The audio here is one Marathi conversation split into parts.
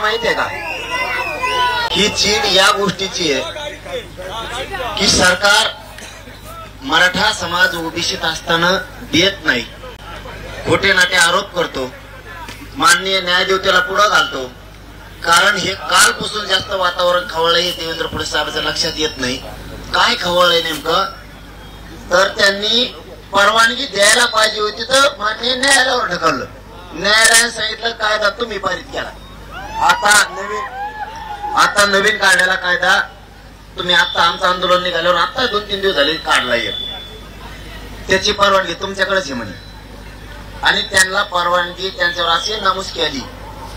माहितीये का? ही चीड या गोष्टीची आहे की सरकार मराठा समाज ओबीसीत असताना देत नाही, खोटे नाटे आरोप करतो, माननीय न्यायदेवतेला पुढे घालतो. कारण हे कालपासून जास्त वातावरण खवळलंय. देवेंद्र फडणवीस साहेबांच्या लक्षात येत नाही काय खवळलंय नेमकं. तर त्यांनी परवानगी द्यायला पाहिजे होती तर मान्य न्यायालयावर ढकललं. न्यायालयाने सांगितलं कायदा तुम्ही पारित केला. आता नवीन काढलेला कायदा तुम्ही आता आमचं आंदोलन निघाल्यावर आता 2-3 दिवस झाले काढलाय. त्याची परवानगी तुमच्याकडेच आहे म्हणे. आणि त्यांना परवानगी त्यांच्यावर अशी नामुष्की आली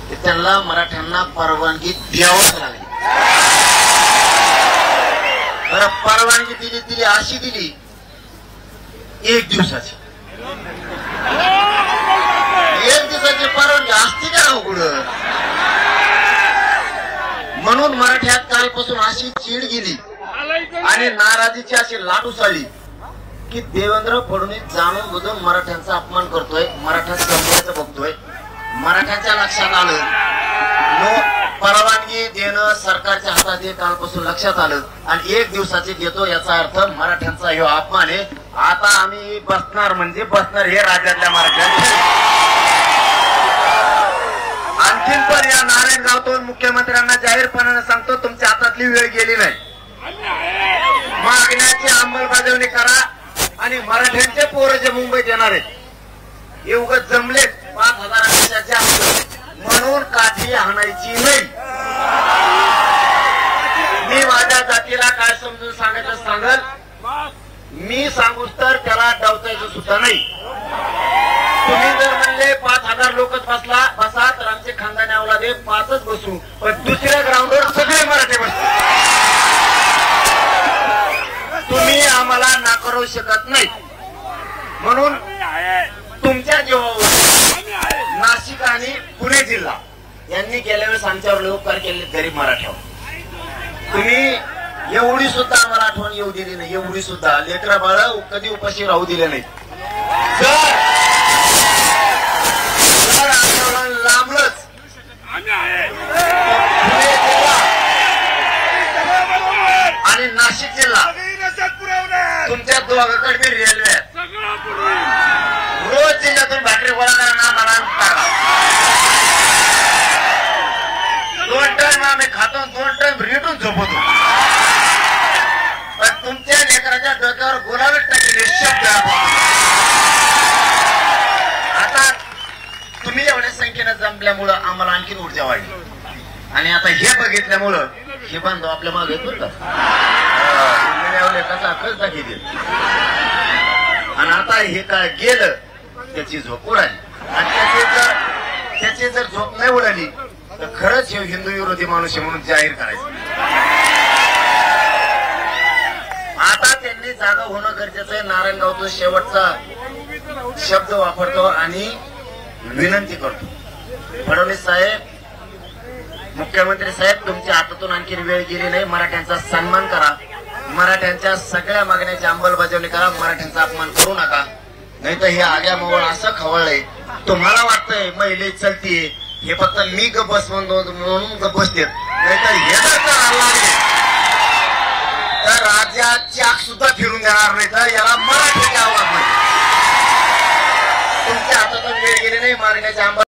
की त्यांना मराठ्यांना परवानगी द्यावंच लागली. बरं, परवानगी दिली अशी दिली 1 दिवसाची. 1 दिवसाची परवानगी असती का उघड. म्हणून मराठ्यात कालपासून अशी चीड गेली आणि नाराजीची अशी लाट उसळली की देवेंद्र फडणवीस जाणून बुजून मराठ्यांचा अपमान करतोय, मराठा समजायचं बघतोय. मराठ्यांच्या लक्षात आलं परवानगी देणं सरकारच्या हातात आहे. कालपासून लक्षात आलं आणि 1 दिवसाची देतो याचा अर्थ मराठ्यांचा हे अपमान आहे. आता आम्ही बसणार म्हणजे बसणार हे राज्यातल्या मराठ्यांचे. आणखीन पण या नारायणगावतून मुख्यमंत्र्यांना जाहीरपणाने सांगतो, तुमच्या हातातली वेळ गेली नाही. मागण्याची अंमलबजावणी करा आणि मराठ्यांचे पोरं जे मुंबईत येणार आहेत हे उगाच जमले 5,000पेक्षा जास्त म्हणून काठी आणायची नाही. मी माझ्या जातीला काय समजून सांगायचं सांगल, मी सांगूच तर त्याला डावचायचं सुद्धा नाही. तुम्ही जर म्हणले 5,000 लोकच बसा तर आमचे खानदानी अवलादे 5च बसू, पण दुसऱ्या ग्राउंडवर सगळे मराठी बसू. तुम्ही आम्हाला नाकारू शकत नाही. म्हणून तुमच्या जीवावर नाशिक आणि पुणे जिल्हा यांनी गेल्या वेळेस आमच्यावर उपकार केले गरीब मराठ्यावर. तुम्ही एवढी सुद्धा आम्हाला आठवण येऊ दिली नाही. एवढी सुद्धा लेकरा बाळ कधी उपाशी राहू दिले नाही. जर आंदोलन लांबलंच आणि नाशिक जिल्हा तुमच्या दोघांकडे रेल्वे आहेत. रोज जिल्ह्यातून भाकरी गोळा करा मला 2 टाइम आम्ही खातो, 2 टाइम रेटून झोपतो. पण तुमच्या लेकराच्या डोक्यावर गुलाबी टाकले शब्द. आता तुम्ही एवढ्या संख्येने जमल्यामुळं आम्हाला आणखीन ऊर्जा वाढली आणि आता हे बघितल्यामुळं हे बांधव आपल्या मागे येतो का कसा कसा घेतील. आणि आता हे काय गेलं त्याची झोप उडाली आणि त्याची जर झोप नाही उडाली तर खरंच हे हिंदू विरोधी माणूस म्हणून जाहीर करायचं. आता त्यांनी जागा होणं गरजेचं आहे. नारायणगावचा शेवटचा शब्द वापरतो आणि विनंती करतो, फडणवीस साहेब, मुख्यमंत्री साहेब, तुमच्या हातातून आणखी वेळ गेली नाही. मराठ्यांचा सन्मान करा, मराठ्यांच्या सगळ्या मागण्याची अंमलबजावणी करा, मराठ्यांचा अपमान करू नका. नाही तर हे आग्या मोवळ असं खवळलंय. तुम्हाला वाटतंय महिले चलतीये हे फक्त मी गप बस म्हणून गप बसतेत, नाहीतर हे जर तर राज्यात चाक सुद्धा फिरून देणार नाही. तर याला मराठ्याचे आव्हान नाही. तुमच्या हातातून वेळ गेली नाही मागण्याच्या